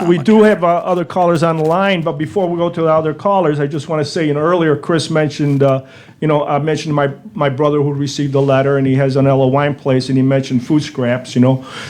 we do have other callers on the line, but before we go to the other callers, I just want to say, earlier Chris mentioned, I mentioned my brother who received a letter, and he has an Anello wine place, and he mentioned food scraps,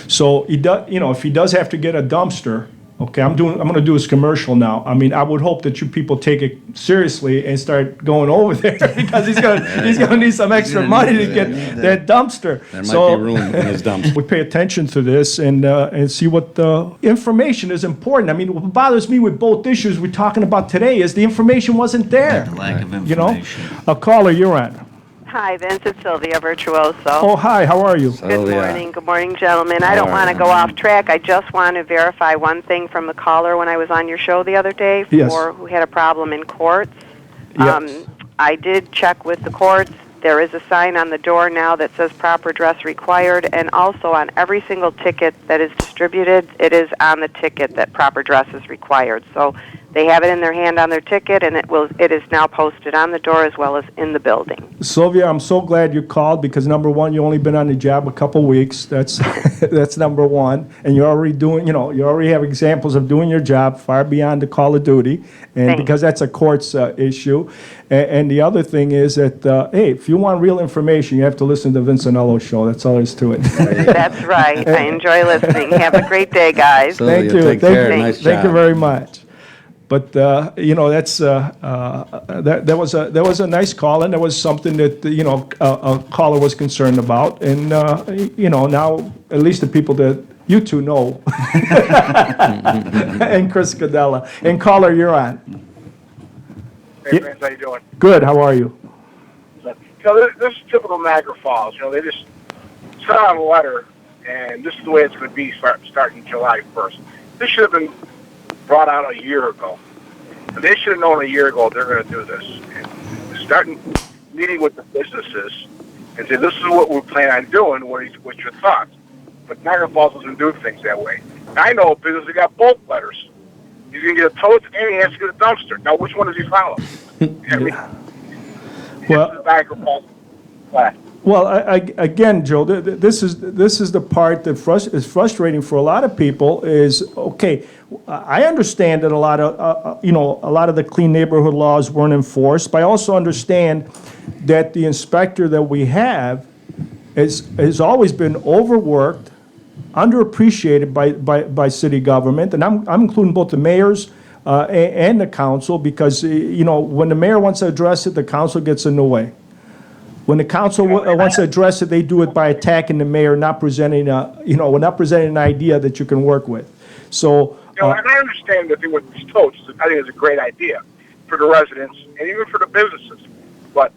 So he does, if he does have to get a dumpster, okay, I'm going to do his commercial now. I mean, I would hope that you people take it seriously and start going over there because he's going to need some extra money to get that dumpster. There might be room in his dumpster. We pay attention to this and see what the information is important. I mean, what bothers me with both issues we're talking about today is the information wasn't there. The lack of information. A caller, you're on. Hi, Vince. It's Sylvia Virtuoso. Oh, hi. How are you? Good morning. Good morning, gentlemen. I don't want to go off track. I just want to verify one thing from the caller when I was on your show the other day who had a problem in courts. Yes. I did check with the courts. There is a sign on the door now that says proper dress required, and also on every single ticket that is distributed, it is on the ticket that proper dress is required. So they have it in their hand on their ticket, and it is now posted on the door as well as in the building. Sylvia, I'm so glad you called because number one, you only been on the job a couple weeks. That's that's number one, and you're already doing. You already have examples of doing your job far beyond the call of duty, and Thanks. because that's a court's issue. And the other thing is that hey, if you want real information, you have to listen to Vince Anello show. That's all there is to it. That's right. I enjoy listening. Have a great day, guys. Thank you. Take care. Nice Thank you job. very much. But that's that was a nice call, and there was something that a caller was concerned about, and now at least the people that you two know, and Chris Cadella, and caller, you're on. Hey, Vince, how you doing? Good. How are you? This is typical Niagara Falls. They just sent out a letter, and this is the way it's going to be starting July 1st. This should have been brought out a year ago. And they should have known a year ago they're going to do this. And starting meeting with the businesses and say, this is what we plan on doing. What's your thoughts? But Niagara Falls doesn't do things that way. I know a business that got both letters. He's going to get a tote and he has to get a dumpster. Now, which one does he follow? Well, this is Niagara Falls. Well, again, Joe, this is the part that is frustrating for a lot of people. Is okay. I understand that a lot of the clean neighborhood laws weren't enforced, but I also understand that the inspector that we have has always been overworked, underappreciated by city government, and I'm including both the mayors and the council because when the mayor wants to address it, the council gets in the way. When the council wants to address it, they do it by attacking the mayor, not presenting an idea that you can work with. So, and I understand the thing with these totes. I think it's a great idea for the residents and even for the businesses. But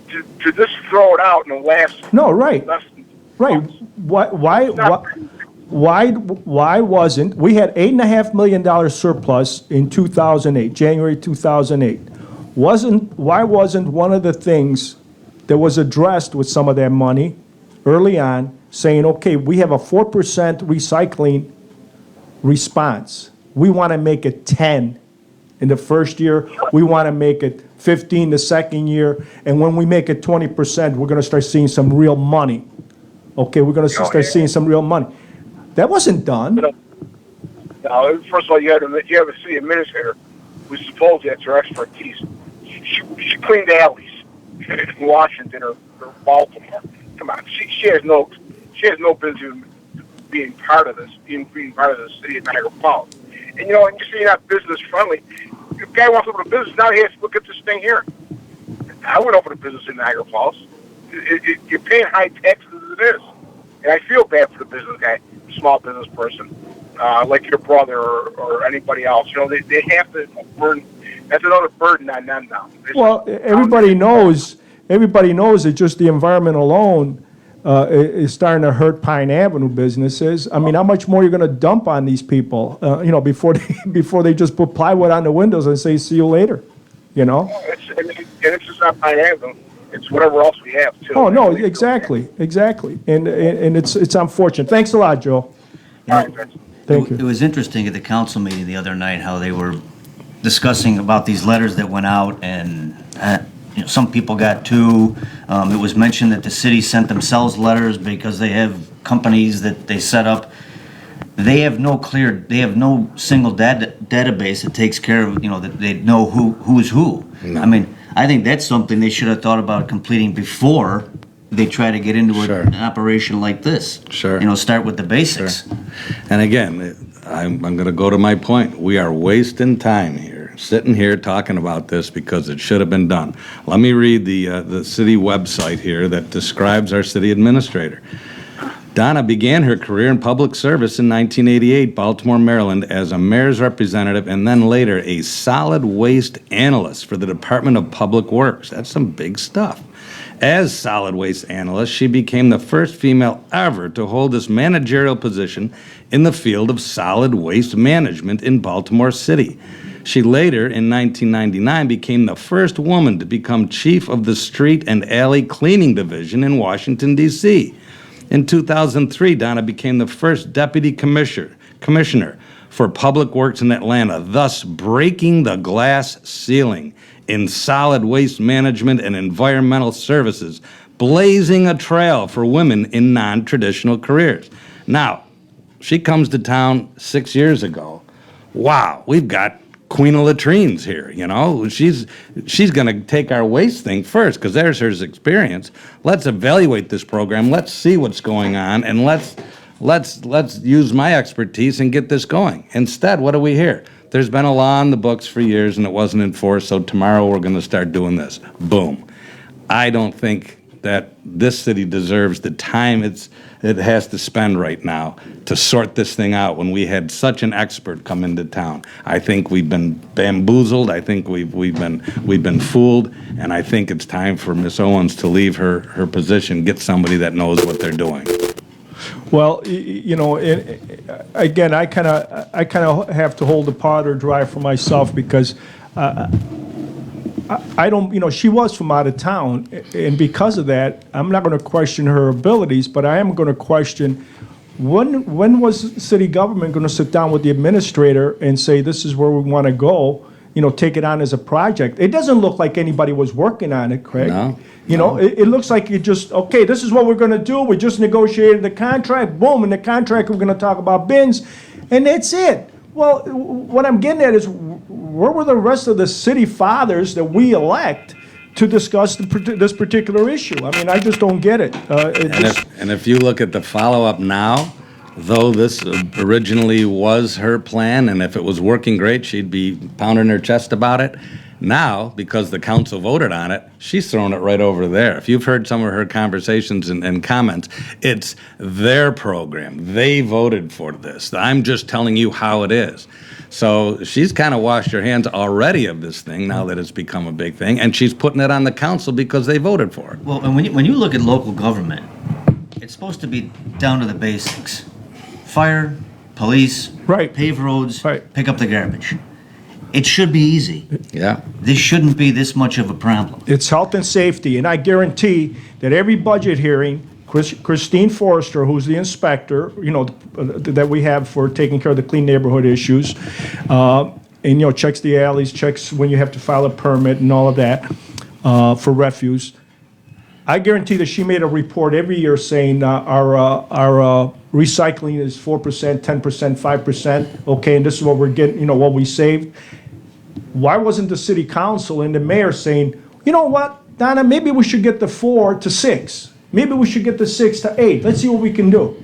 to just throw it out in the last right. Why wasn't we had $8.5 million surplus in 2008, January 2008? Why wasn't one of the things that was addressed with some of that money early on saying, okay, we have a 4% recycling response. We want to make it 10 in the first year. We want to make it 15 the second year. And when we make it 20%, we're going to start seeing some real money. Okay, we're going to start seeing some real money. That wasn't done. No, first of all, you have a city administrator who supposedly that's her expertise. She cleaned alleys in Washington or Baltimore. Come on, she has no business being part of this, being part of the city of Niagara Falls. And and you say you're not business friendly. If a guy wants to open a business now, he has to look at this thing here. I would open a business in Niagara Falls. You're paying high taxes as it is, and I feel bad for the business guy, small business person, like your brother or anybody else. They have to burden. That's another burden on them now. Well, everybody knows that just the environment alone is starting to hurt Pine Avenue businesses. I mean, how much more are you going to dump on these people, before they just put plywood on the windows and say, see you later, It's just not Pine Avenue. It's whatever else we have, too. Oh, no, exactly. And it's unfortunate. Thanks a lot, Joe. All right, thanks. Thank you. It was interesting at the council meeting the other night how they were discussing about these letters that went out, and some people got two. It was mentioned that the city sent themselves letters because they have companies that they set up. they have no single database that takes care of, that they know who's who. No. I mean, I think that's something they should have thought about completing before they try to get into Sure. an operation like this. Sure. Start with the basics. Sure. And again, I'm going to go to my point. We are wasting time here, sitting here talking about this because it should have been done. Let me read the city website here that describes our city administrator. Donna began her career in public service in 1988, Baltimore, Maryland, as a mayor's representative and then later a solid waste analyst for the Department of Public Works. That's some big stuff. As solid waste analyst, she became the first female ever to hold this managerial position in the field of solid waste management in Baltimore City. She later, in 1999, became the first woman to become chief of the Street and Alley Cleaning Division in Washington, D.C. In 2003, Donna became the first deputy commissioner for Public Works in Atlanta, thus breaking the glass ceiling in solid waste management and environmental services, blazing a trail for women in non-traditional careers. Now, she comes to town 6 years ago. Wow, we've got Queen of Latrines here, She's going to take our waste thing first because there's her experience. Let's evaluate this program. Let's see what's going on, and let's use my expertise and get this going. Instead, what do we hear? There's been a law in the books for years and it wasn't enforced, so tomorrow we're going to start doing this. Boom. I don't think that this city deserves the time it has to spend right now to sort this thing out when we had such an expert come into town. I think we've been bamboozled. I think we've been fooled, and I think it's time for Miss Owens to leave her position, get somebody that knows what they're doing. Well, again, I kind of have to hold the powder dry for myself because I don't, she was from out of town, and because of that, I'm not going to question her abilities, but I am going to question when was city government going to sit down with the administrator and say, this is where we want to go, take it on as a project. It doesn't look like anybody was working on it, Craig. No. It looks like you just, okay, this is what we're going to do. We just negotiated the contract. Boom, in the contract, we're going to talk about bins, and that's it. Well, what I'm getting at is, where were the rest of the city fathers that we elect to discuss this particular issue? I mean, I just don't get it. And if you look at the follow-up now, though this originally was her plan, and if it was working great, she'd be pounding her chest about it. Now, because the council voted on it, she's throwing it right over there. If you've heard some of her conversations and comments, it's their program. They voted for this. I'm just telling you how it is. So she's kind of washed her hands already of this thing now that it's become a big thing, and she's putting it on the council because they voted for it. Well, and when you look at local government, it's supposed to be down to the basics. Fire, police, Right. pave roads, Right. pick up the garbage. It should be easy. Yeah. This shouldn't be this much of a problem. It's health and safety, and I guarantee that every budget hearing, Christine Forrester, who's the inspector, that we have for taking care of the clean neighborhood issues, and checks the alleys, checks when you have to file a permit and all of that for refuse. I guarantee that she made a report every year saying our recycling is 4%, 10%, 5%. Okay, and this is what we're getting. What we saved. Why wasn't the city council and the mayor saying, you know what, Donna, maybe we should get the 4 to 6. Maybe we should get the 6 to 8. Let's see what we can do.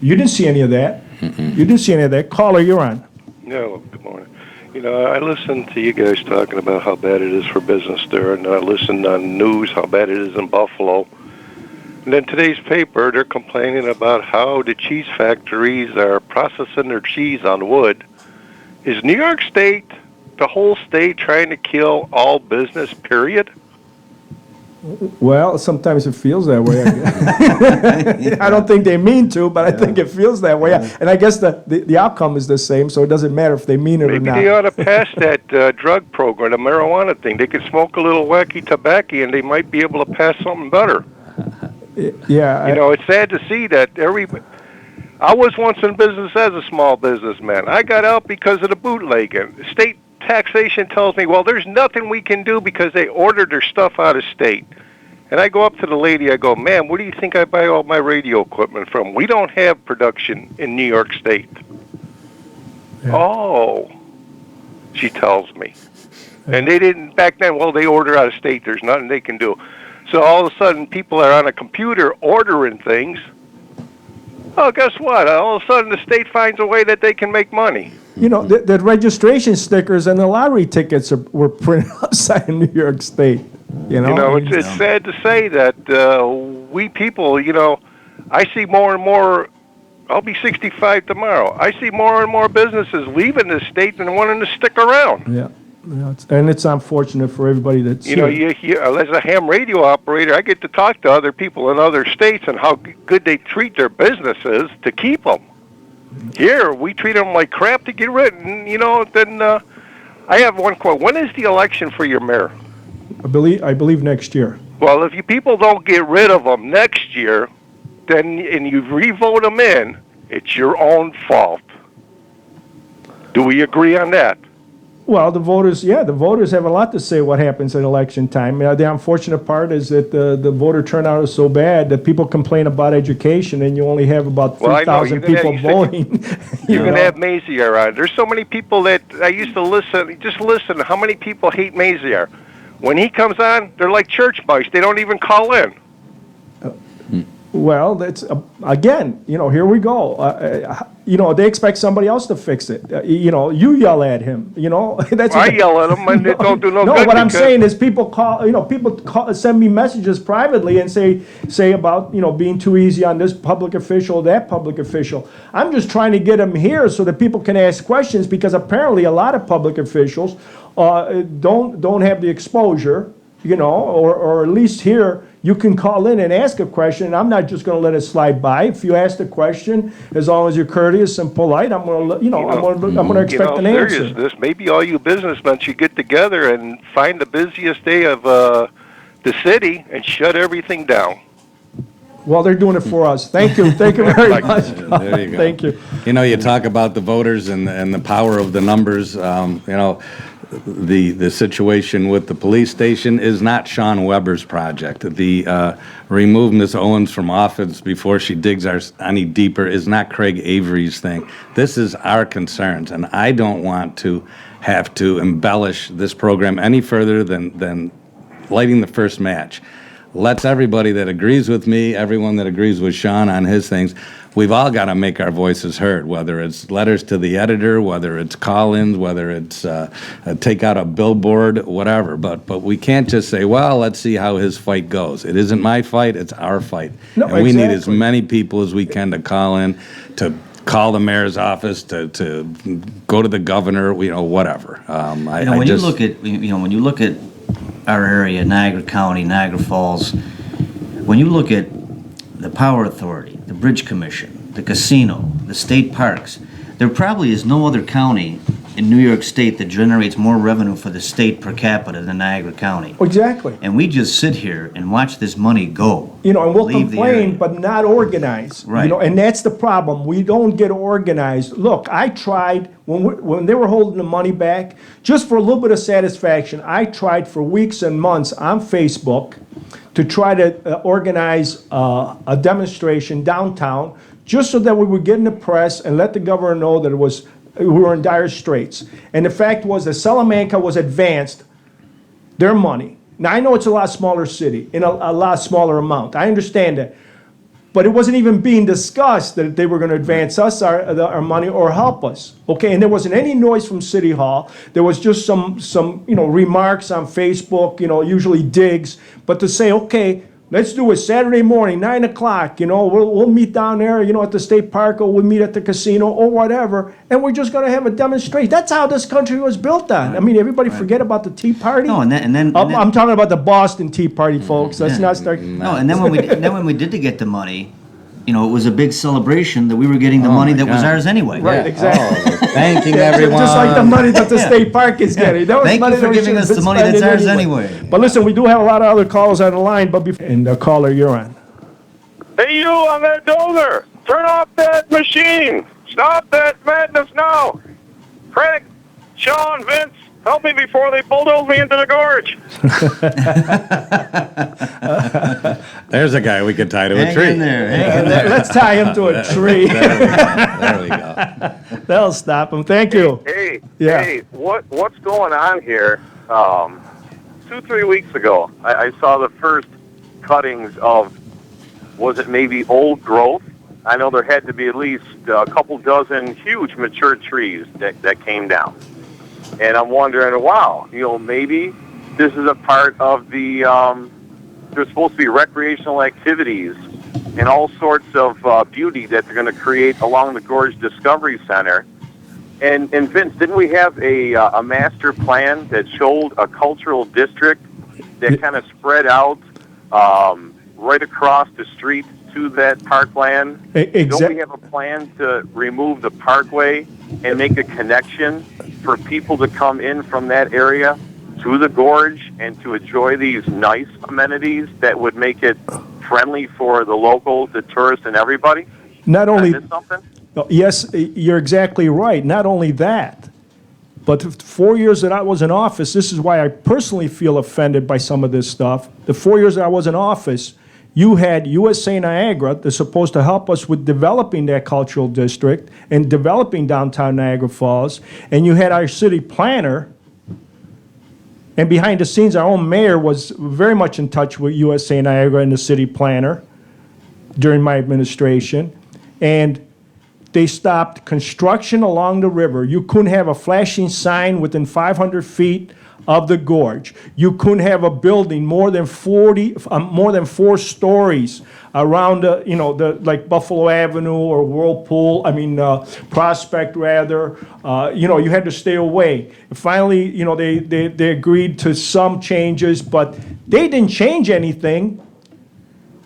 You didn't see any of that. You didn't see any of that. Caller, you're on. No, good morning. I listened to you guys talking about how bad it is for business there, and I listened on news how bad it is in Buffalo. And then today's paper, they're complaining about how the cheese factories are processing their cheese on wood. Is New York State, the whole state, trying to kill all business, period? Well, sometimes it feels that way. I don't think they mean to, but I think it feels that way. And I guess the outcome is the same, so it doesn't matter if they mean it or Maybe not. they ought to pass that drug program, the marijuana thing. They could smoke a little wacky tobacco, and they might be able to pass something better. Yeah. It's sad to see that I was once in business as a small businessman. I got out because of the bootlegging. State taxation tells me, well, there's nothing we can do because they ordered their stuff out of state. And I go up to the lady, I go, ma'am, where do you think I buy all my radio equipment from? We don't have production in New York State. Yeah. Oh, she tells me. And they didn't, back then, well, they order out of state, there's nothing they can do. So all of a sudden, people are on a computer ordering things. Oh, guess what? All of a sudden, the state finds a way that they can make money. You know, the registration stickers and the lottery tickets were printed outside of New York State. You know, It's sad to say that we people, I see more and more. I'll be 65 tomorrow. I see more and more businesses leaving the state than wanting to stick around. Yeah, and it's unfortunate for everybody that's You as a ham radio operator, I get to talk to other people in other states and how good they treat their businesses to keep them. Here, we treat them like crap to get rid. And then I have one quote. When is the election for your mayor? I believe next year. Well, if you people don't get rid of them next year, then and you re-vote them in, it's your own fault. Do we agree on that? Well, the voters have a lot to say what happens at election time. The unfortunate part is that the voter turnout is so bad that people complain about education, and you only have about 3,000 people voting. You're going to have Maziar on. There's so many people that I used to listen. Just listen. How many people hate Maziar? When he comes on, they're like church mice. They don't even call in. Well, that's again. Here we go. They expect somebody else to fix it. You yell at him. That's. I yell at them, and it don't do no good. No, what I'm saying is people call. People send me messages privately and say about being too easy on this public official, that public official. I'm just trying to get them here so that people can ask questions, because apparently a lot of public officials don't have the exposure. Or at least here, you can call in and ask a question, and I'm not just going to let it slide by. If you ask the question, as long as you're courteous and polite, I'm going to expect an answer. Seriousness, maybe all you businessmen should get together and find the busiest day of the city and shut everything down. Well, they're doing it for us. Thank you. Thank you very much. There you go. Thank you. You talk about the voters and the power of the numbers. The situation with the police station is not Shawn Weber's project. The remove Ms. Owens from office before she digs any deeper is not Craig Avery's thing. This is our concerns, and I don't want to have to embellish this program any further than lighting the first match. Let's everybody that agrees with me, everyone that agrees with Shawn on his things, we've all got to make our voices heard, whether it's letters to the editor, whether it's call-ins, whether it's take out a billboard, whatever. But we can't just say, well, let's see how his fight goes. It isn't my fight, it's our fight. No, and we need as exactly. many people as we can to call in, to call the mayor's office, to go to the governor, whatever. When you look at our area, Niagara County, Niagara Falls, when you look at the Power Authority, the Bridge Commission, the casino, the state parks, there probably is no other county in New York State that generates more revenue for the state per capita than Niagara County. Exactly. And we just sit here and watch this money go. And we'll leave the complain, area. but not organize. Right. And that's the problem. We don't get organized. Look, I tried, when they were holding the money back, just for a little bit of satisfaction, I tried for weeks and months on Facebook to try to organize a demonstration downtown, just so that we would get in the press and let the governor know that we were in dire straits. And the fact was that Salamanca was advanced their money. Now, I know it's a lot smaller city, in a lot smaller amount. I understand that. But it wasn't even being discussed that they were going to advance us our money or help us. Okay, and there wasn't any noise from City Hall. There was just some remarks on Facebook, usually digs. But to say, okay, let's do it Saturday morning, 9 o'clock, we'll meet down there, at the state park, or we'll meet at the casino or whatever, and we're just going to have a demonstration. That's how this country was built on. I mean, everybody forget about the Tea Party. No, and then I'm talking about the Boston Tea Party, folks. Let's not start. No, and then when we did to get the money, it was a big celebration that we were getting the money that was ours anyway. Right, exactly. Thanking Yeah, everyone. just like the money that the state park is getting. That was Thank money you for that we giving should us have the been money that's spending ours anyway. But listen, we do have a lot of other callers on the line. And caller, you're on. Hey, you on that dozer! Turn off that machine! Stop that madness now! Craig, Shawn, Vince, Help me before they bulldoze me into the gorge. There's a guy we could tie to a Hang tree. in there, hang in there. Let's tie him to a tree. There we go. That'll stop him. Thank you. Hey, Yeah. hey, what's going on here? 2-3 weeks ago, I saw the first cuttings of, was it maybe old growth? I know there had to be at least a couple dozen huge mature trees that came down. And I'm wondering, wow, maybe this is a part of the, there's supposed to be recreational activities and all sorts of beauty that they're going to create along the Gorge Discovery Center. And Vince, didn't we have a master plan that showed a cultural district that kind of spread out right across the street to that parkland? Don't we have a plan to remove the parkway and make a connection for people to come in from that area to the gorge and to enjoy these nice amenities that would make it friendly for the locals, the tourists, and everybody? Not only, Did I miss something? yes, you're exactly right. Not only that, but the 4 years that I was in office, this is why I personally feel offended by some of this stuff. The 4 years that I was in office, you had USA Niagara that's supposed to help us with developing that cultural district and developing downtown Niagara Falls, and you had our city planner, and behind the scenes, our own mayor was very much in touch with USA Niagara and the city planner during my administration, and they stopped construction along the river. You couldn't have a flashing sign within 500 feet of the gorge. You couldn't have a building more than 4 stories around like Buffalo Avenue or Prospect rather. You had to stay away. Finally, they agreed to some changes, but they didn't change anything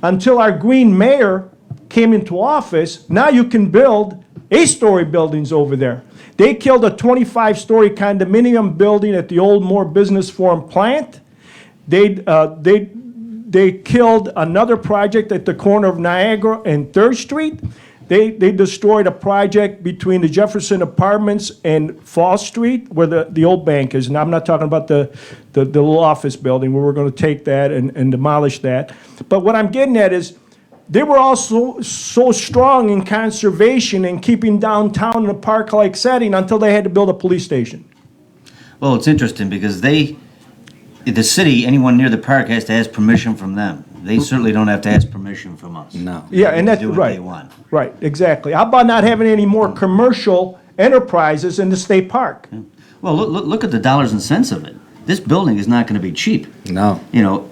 until our green mayor came into office. Now you can build 8-story buildings over there. They killed a 25-story condominium building at the old Moore Business Forum plant. They killed another project at the corner of Niagara and 3rd Street. They destroyed a project between the Jefferson Apartments and Fall Street where the old bank is. And I'm not talking about the little office building where we're going to take that and demolish that. But what I'm getting at is they were also so strong in conservation and keeping downtown in a park-like setting until they had to build a police station. Well, it's interesting because the city, anyone near the park has to ask permission from them. They certainly don't have to ask permission from us. No. Yeah, and that's Do what right. they want. Right, exactly. How about not having any more commercial enterprises in the state park? Well, look at the dollars and cents of it. This building is not going to be cheap. No.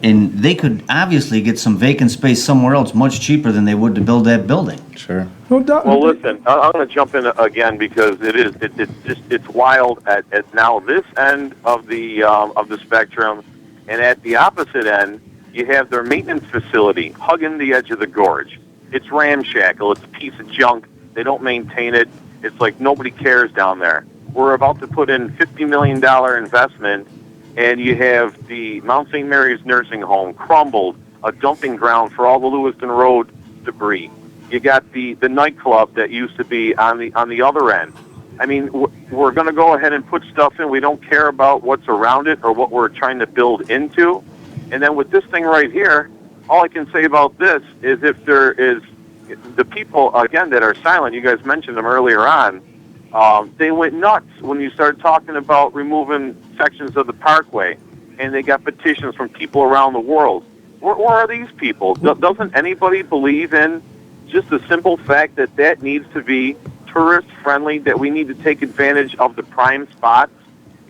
And they could obviously get some vacant space somewhere else much cheaper than they would to build that building. Sure. No doubt. Well, listen, I'm going to jump in again because it's wild at now this end of the spectrum, and at the opposite end, you have their maintenance facility hugging the edge of the gorge. It's ramshackle. It's a piece of junk. They don't maintain it. It's like nobody cares down there. We're about to put in $50 million investment, and you have the Mount St. Mary's nursing home crumbled, a dumping ground for all the Lewiston Road debris. You got the nightclub that used to be on the other end. I mean, we're going to go ahead and put stuff in. We don't care about what's around it or what we're trying to build into. And then with this thing right here, all I can say about this is if there is the people, again, that are silent, you guys mentioned them earlier on, they went nuts when you started talking about removing sections of the parkway, and they got petitions from people around the world. Where are these people? Doesn't anybody believe in just the simple fact that needs to be tourist-friendly, that we need to take advantage of the prime spots?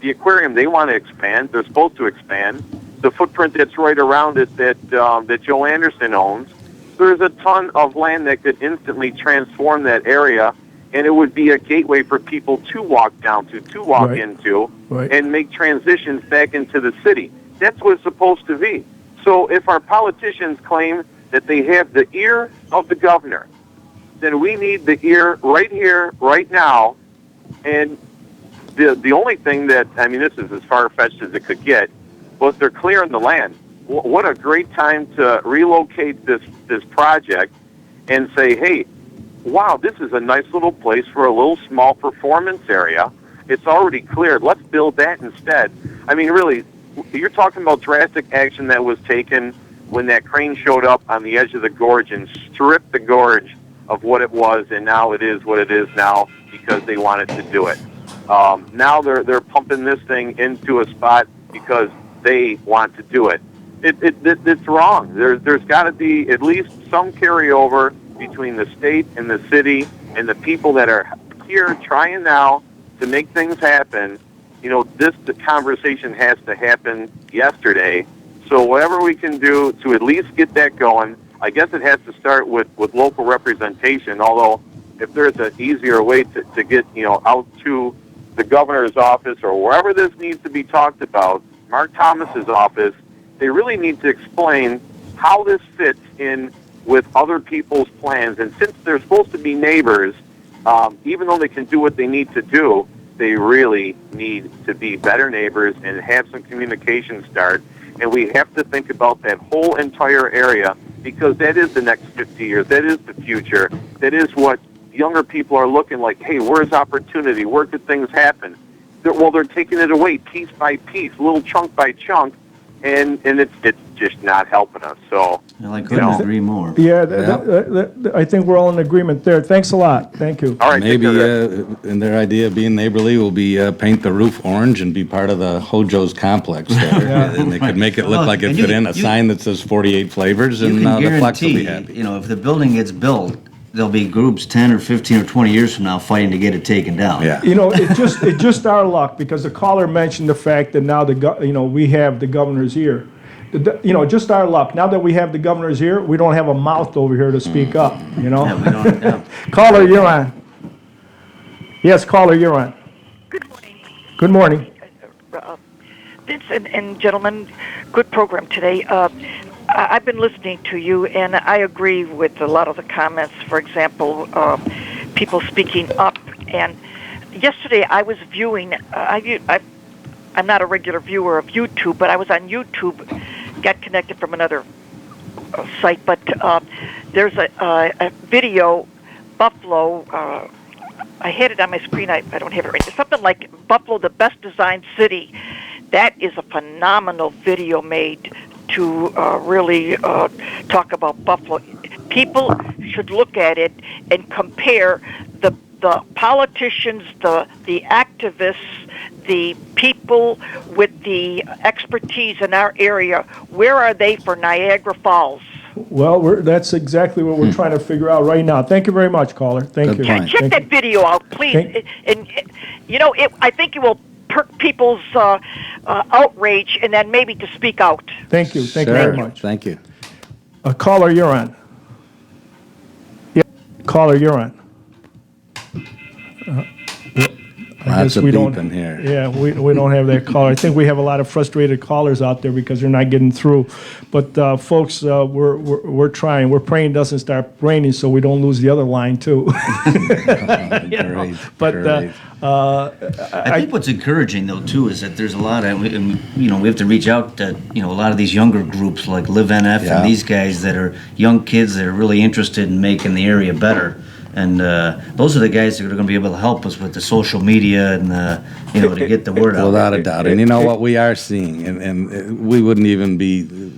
The aquarium, they want to expand. They're supposed to expand. The footprint that's right around it that Joe Anderson owns, there's a ton of land that could instantly transform that area, and it would be a gateway for people to walk down to walk Right. into, Right. and make transitions back into the city. That's what it's supposed to be. So if our politicians claim that they have the ear of the governor, then we need the ear right here, right now. And the only thing that, I mean, this is as far-fetched as it could get, was they're clearing the land. What a great time to relocate this project and say, hey, wow, this is a nice little place for a little small performance area. It's already cleared. Let's build that instead. I mean, really, you're talking about drastic action that was taken when that crane showed up on the edge of the gorge and stripped the gorge of what it was, and now it is what it is now because they wanted to do it. Now they're pumping this thing into a spot because they want to do it. It's wrong. There's got to be at least some carryover between the state and the city and the people that are here trying now to make things happen. You know, the conversation has to happen yesterday. So whatever we can do to at least get that going, I guess it has to start with local representation, although if there's an easier way to get, out to the governor's office or wherever this needs to be talked about, Mark Thomas's office, they really need to explain how this fits in with other people's plans. And since they're supposed to be neighbors, even though they can do what they need to do, they really need to be better neighbors and have some communication start. And we have to think about that whole entire area because that is the next 50 years. That is the future. That is what younger people are looking like. Hey, where's opportunity? Where could things happen? They're taking it away piece by piece, little chunk by chunk, and it's just not helping us. So I couldn't agree more. Yeah, I think we're all in agreement there. Thanks a lot. Thank you. all right, Maybe take care. in their idea of being neighborly will be paint the roof orange and be part of the Hojo's complex there. And they could make it look like it And fit you- in, a you- sign that says 48 flavors, You and can the Flex will be guarantee, happy. if the building gets built, there'll be groups 10 or 15 or 20 years from now fighting to get it taken down. Yeah. It's just our luck because the caller mentioned the fact that now we have the governor's ear. Just our luck. Now that we have the governor's ear, we don't have a mouth over here to speak up. Yeah, we don't, yeah. Caller, you're on. Yes, caller, you're on. Good morning, Good morning. Vince and gentlemen. Good program today. I've been listening to you, and I agree with a lot of the comments. For example, people speaking up. And yesterday, I was viewing. I'm not a regular viewer of YouTube, but I was on YouTube. Got connected from another site, but there's a video, Buffalo. I had it on my screen. I don't have it right. It's something like Buffalo, the best designed city. That is a phenomenal video made to really talk about Buffalo. People should look at it and compare the politicians, the activists, the people with the expertise in our area. Where are they for Niagara Falls? Well, that's exactly what we're trying to figure out right now. Thank you very much, caller. Thank Good you. point. Check Thank that you. video out, please. And I think it will perk people's outrage, and then maybe to speak out. Thank you. Thank you very Sure. much. Thank you. Caller, you're on. Yeah, caller, you're on. I Lots guess of we don't. beeping here. Yeah, we don't have that caller. I think we have a lot of frustrated callers out there because they're not getting through. But folks, we're trying. We're praying it doesn't start raining so we don't lose the other line too. Great, But great. I think what's encouraging though too is that there's a lot of, we have to reach out to, a lot of these younger groups like Live NF Yeah. and these guys that are young kids that are really interested in making the area better. And those are the guys that are going to be able to help us with the social media and, to get the word out. Without a doubt. And you know what we are seeing, and we wouldn't even be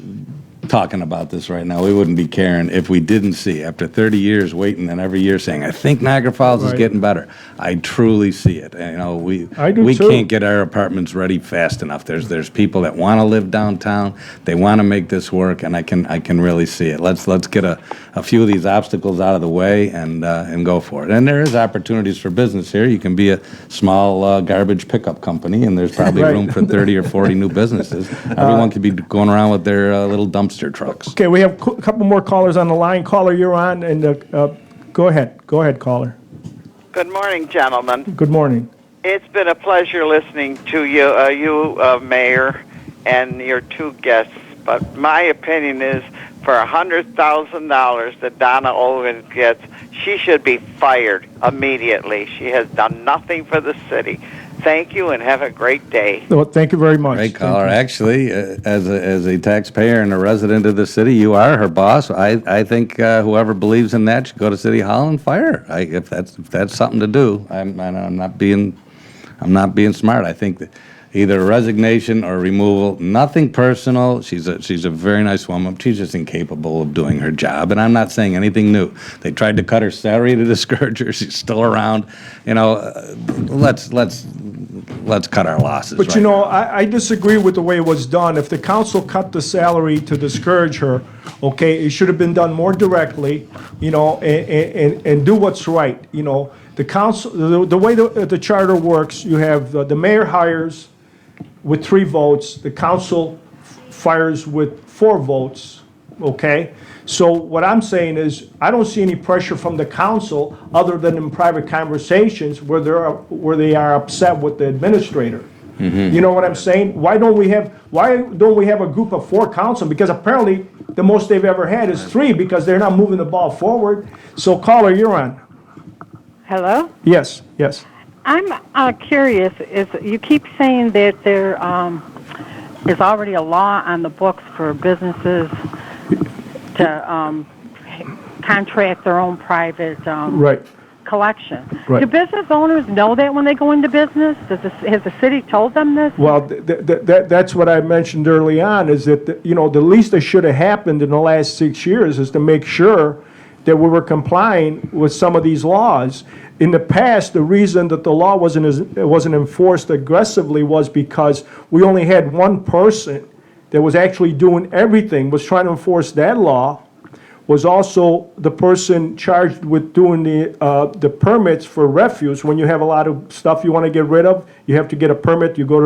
talking about this right now. We wouldn't be caring if we didn't see, after 30 years waiting and every year saying, I think Niagara Falls is Right. getting better. I truly see it. And, I do we too. can't get our apartments ready fast enough. There's people that want to live downtown. They want to make this work, and I can really see it. Let's get a few of these obstacles out of the way and go for it. And there is opportunities for business here. You can be a small garbage pickup company, and there's probably Right. room for 30 or 40 new businesses. Everyone could be going around with their little dumpster trucks. Okay, we have a couple more callers on the line. Caller, you're on, and go ahead. Go ahead, caller. Good morning, gentlemen. Good morning. It's been a pleasure listening to you, Mayor, and your two guests. But my opinion is, for $100,000 that Donna Olin gets, she should be fired immediately. She has done nothing for the city. Thank you, and have a great day. Well, thank you very much. Great Thank caller. you. As a taxpayer and a resident of the city, you are her boss. I think whoever believes in that should go to City Hall and fire her. If that's something to do. I'm I'm not being smart. I think that either resignation or removal, nothing personal. She's a very nice woman. She's just incapable of doing her job, and I'm not saying anything new. They tried to cut her salary to discourage her. She's still around. You know, let's cut our losses. But right you know, now. I disagree with the way it was done. If the council cut the salary to discourage her, okay, it should have been done more directly, you know, and do what's right. You know, the council, the way the charter works, you have the mayor hires with 3 votes, the council fires with 4 votes, okay? So what I'm saying is, I don't see any pressure from the council other than in private conversations where they are upset with the administrator. You know what I'm saying? Why don't we have a group of 4 council? Because apparently the most they've ever had is 3 because they're not moving the ball forward. So caller, you're on. Hello? Yes, yes. I'm curious, you keep saying that there is already a law on the books for businesses to contract their own private Right. collection. Right. Do business owners know that when they go into business? Has the city told them this? Well, that's what I mentioned early on, is that, you know, the least that should have happened in the last 6 years is to make sure that we were complying with some of these laws. In the past, the reason that the law wasn't enforced aggressively was because we only had one person that was actually doing everything, was trying to enforce that law, was also the person charged with doing the permits for refuse. When you have a lot of stuff you want to get rid of, you have to get a permit. You go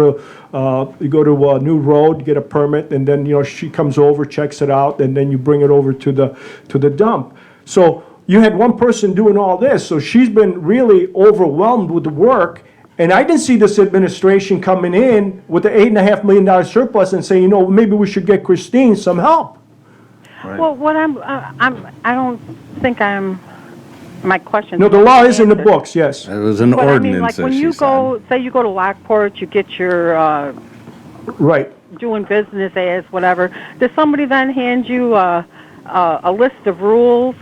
to a new road, get a permit, and then, you know, she comes over, checks it out, and then you bring it over to the dump. So you had one person doing all this, so she's been really overwhelmed with the work. And I didn't see this administration coming in with the $8.5 million surplus and saying, you know, maybe we should get Christine some help. Well, what I don't think my question. No, the law is in the books, yes. It was an But I mean, ordinance, like when as she you said. say you go to Lockport, you get your Right. doing business as whatever. Does somebody then hand you a list of rules?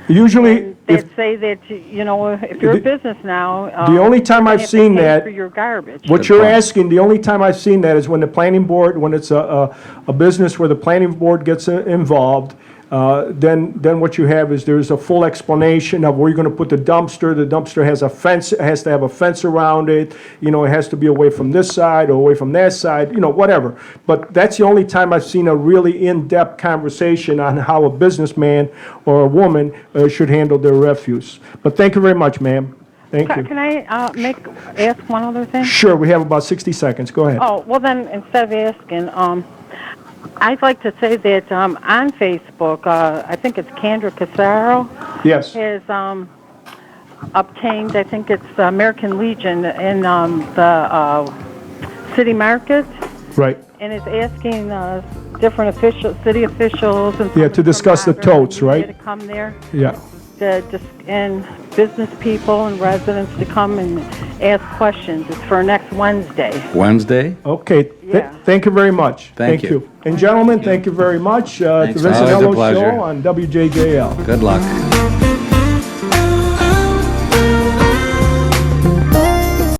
Usually, That say that, you know, if you're a business now, the only time you're I've gonna have to seen pay that, for your garbage. what you're asking, the only time I've seen that is when the planning board, when it's a business where the planning board gets involved, then what you have is there's a full explanation of where you're going to put the dumpster. The dumpster has a fence, it has to have a fence around it. You know, it has to be away from this side or away from that side, you know, whatever. But that's the only time I've seen a really in-depth conversation on how a businessman or a woman should handle their refuse. But thank you very much, ma'am. Thank you. Can I ask one other thing? Sure, we have about 60 seconds. Go ahead. Oh, well then, instead of asking, I'd like to say that on Facebook, I think it's Kendra Casaro Yes. has obtained, I think it's the American Legion in the city market, Right. and is asking different city officials and Yeah, to discuss the totes, right? to come there, Yeah. and business people and residents to come and ask questions. It's for next Wednesday. Wednesday? Okay. Yeah. Thank you very much. Thank you. And gentlemen, thank you very much. The Thanks. Vincent Always a Anello pleasure. Show on WJJL. Good luck.